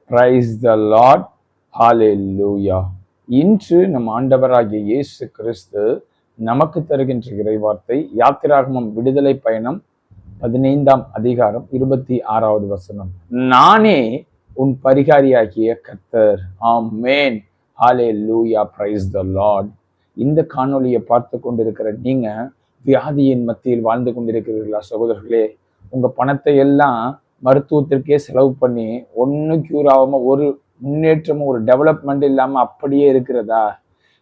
Price the Lord. ஹalleluya. இன்று நம் ஆண்டவராகிய இயேசு கிறிஸ்து நமக்கு தருகின்ற இறைவார்த்தை யாத்திராகமம் விடுதலை பயணம் 15ஆம் அதிகாரம் 26வது வசனம். நானே உன் பரிகாரியாகிய கர்த்தர். ஆமென். ஹalleluya. Praise the lord. இந்த காணொலியை பார்த்து கொண்டிருக்கிற நீங்க வியாதியின் மத்தியில் வாழ்ந்து கொண்டிருக்கிறீர்களா சகோதரர்களே? உங்க பணத்தை எல்லாம் மருத்துவத்திற்கே செலவு பண்ணி ஒன்னும் கியூர் ஆகாம ஒரு முன்னேற்றமும் ஒரு டெவலப்மெண்ட் இல்லாம அப்படியே இருக்கிறதா?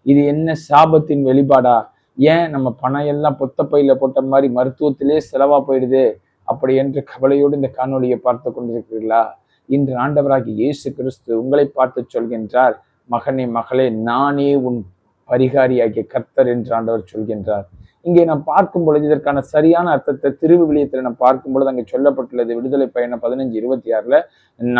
இது என்ன சாபத்தின் வெளிப்பாடா? ஏன் நம்ம பணம் எல்லாம் பொத்த பையில போட்ட மாதிரி மருத்துவத்திலே செலவா போயிடுது அப்படி என்று கவலையோடு இந்த காணொலியை பார்த்து கொண்டிருக்கிறீர்களா? இன்று ஆண்டவராகிய இயேசு கிறிஸ்து உங்களை பார்த்து சொல்கின்றார், மகனே மகளே, நானே உன் பரிகாரியாகிய கர்த்தர் என்று ஆண்டவர் சொல்கின்றார். இங்கே நாம் பார்க்கும் பொழுது இதற்கான சரியான அர்த்தத்தை திருவிவிலியத்தில் நாம் பார்க்கும் பொழுது அங்கே சொல்லப்பட்டுள்ளது. விடுதலை பயணம் 15:26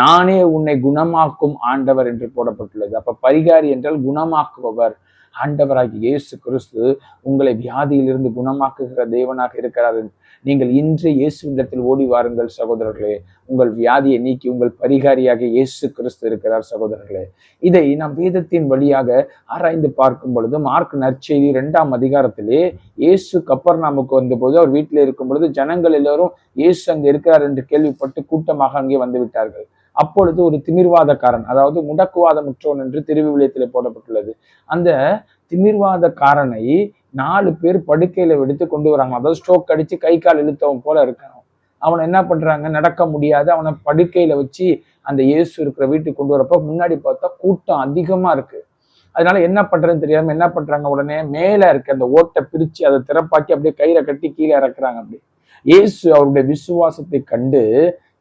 நானே உன்னை குணமாக்கும் ஆண்டவர் என்று போடப்பட்டுள்ளது. அப்ப பரிகாரி என்றால் குணமாக்குபவர். ஆண்டவராகிய இயேசு கிறிஸ்து உங்களை வியாதியிலிருந்து குணமாக்குகிற தேவனாக இருக்கிறார். நீங்கள் இன்று இயேசுவிடத்தில் ஓடி வாருங்கள் சகோதரர்களே. உங்கள் வியாதியை நீக்கி உங்கள் பரிகாரியாக இயேசு கிறிஸ்து இருக்கிறார் சகோதரர்களே. இதை நாம் வேதத்தின் வழியாக ஆராய்ந்து பார்க்கும் பொழுது மார்க் நற்செய்தி 2ஆம் அதிகாரத்திலே இயேசு கப்பர்நாமுக்கு வந்த போது அவர் வீட்டில் இருக்கும் பொழுது ஜனங்கள் எல்லோரும் இயேசு அங்கே இருக்கிறார் என்று கேள்விப்பட்டு கூட்டமாக அங்கே வந்து விட்டார்கள். அப்பொழுது ஒரு திமிர்வாதக்காரன், அதாவது முடக்குவாதமுற்றோன் என்று திருவிவிலியத்தில் போடப்பட்டுள்ளது. அந்த திமிர்வாதக்காரனை 4 பேர் படுக்கையில எடுத்து கொண்டு வராங்க. அதாவது ஸ்ட்ரோக் அடிச்சு கை கால் இழுத்தவன் போல இருக்கான். அவனை என்ன பண்றாங்க, நடக்க முடியாது, அவனை படுக்கையில வச்சு அந்த இயேசு இருக்கிற வீட்டுக்கு கொண்டு வரப்ப முன்னாடி பார்த்தா கூட்டம் அதிகமா இருக்கு. அதனால என்ன பண்றதுன்னு தெரியாம என்ன பண்றாங்க, உடனே மேல இருக்க அந்த ஓட்டை பிரிச்சு அதை திறப்பாக்கி அப்படியே கயிறை கட்டி கீழே இறக்குறாங்க. அப்படி இயேசு அவருடைய விசுவாசத்தை கண்டு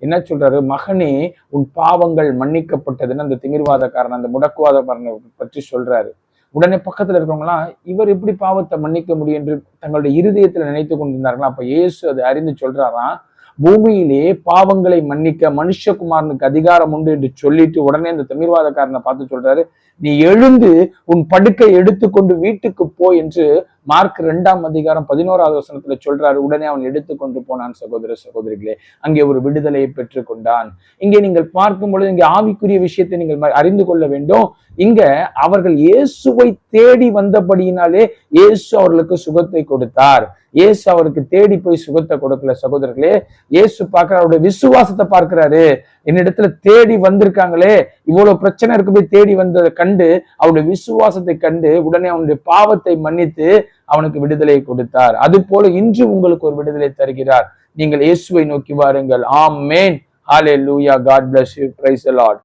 என்ன சொல்றாரு, மகனே உன் பாவங்கள் மன்னிக்கப்பட்டதுன்னு அந்த திமிர்வாதக்காரன் அந்த முடக்குவாதக்காரனை பற்றி சொல்றாரு. உடனே பக்கத்துல இருக்கவங்களாம் இவர் எப்படி பாவத்தை மன்னிக்க முடியும் என்று தங்களுடைய இருதயத்துல நினைத்து கொண்டிருந்தார்களா. அப்ப இயேசு அதை அறிந்து சொல்றாராம், பூமியிலே பாவங்களை மன்னிக்க மனுஷகுமாரனுக்கு அதிகாரம் உண்டு என்று சொல்லிட்டு உடனே அந்த திமிர்வாதக்காரனை பார்த்து சொல்றாரு, நீ எழுந்து உன் படுக்கை எடுத்துக்கொண்டு வீட்டுக்கு போ என்று மார்க் 2ஆம் அதிகாரம் 11வது வசனத்துல சொல்றாரு. உடனே அவன் எடுத்துக்கொண்டு போனான். சகோதர சகோதரிகளே, அங்கே ஒரு விடுதலையை பெற்றுக் கொண்டான். இங்கே நீங்கள் பார்க்கும் பொழுது இங்கே ஆவிக்குரிய விஷயத்தை நீங்கள் அறிந்து கொள்ள வேண்டும். இங்க அவர்கள் இயேசுவை தேடி வந்தபடியினாலே இயேசு அவர்களுக்கு சுகத்தை கொடுத்தார். இயேசு அவருக்கு தேடி போய் சுகத்தை கொடுக்கல சகோதரர்களே. இயேசு பார்க்கிற அவருடைய விசுவாசத்தை பார்க்கிறாரு. என்னிடத்துல தேடி வந்திருக்காங்களே, இவ்வளவு பிரச்சனை இருக்கு, போய் தேடி வந்ததை கண்டு அவருடைய விசுவாசத்தை கண்டு உடனே அவனுடைய பாவத்தை மன்னித்து அவனுக்கு விடுதலை கொடுத்தார். அது போல இன்று உங்களுக்கு ஒரு விடுதலை தருகிறார். நீங்கள் இயேசுவை நோக்கி வாருங்கள். ஆமென். ஹalleluya. God bless you. Praise the Lord.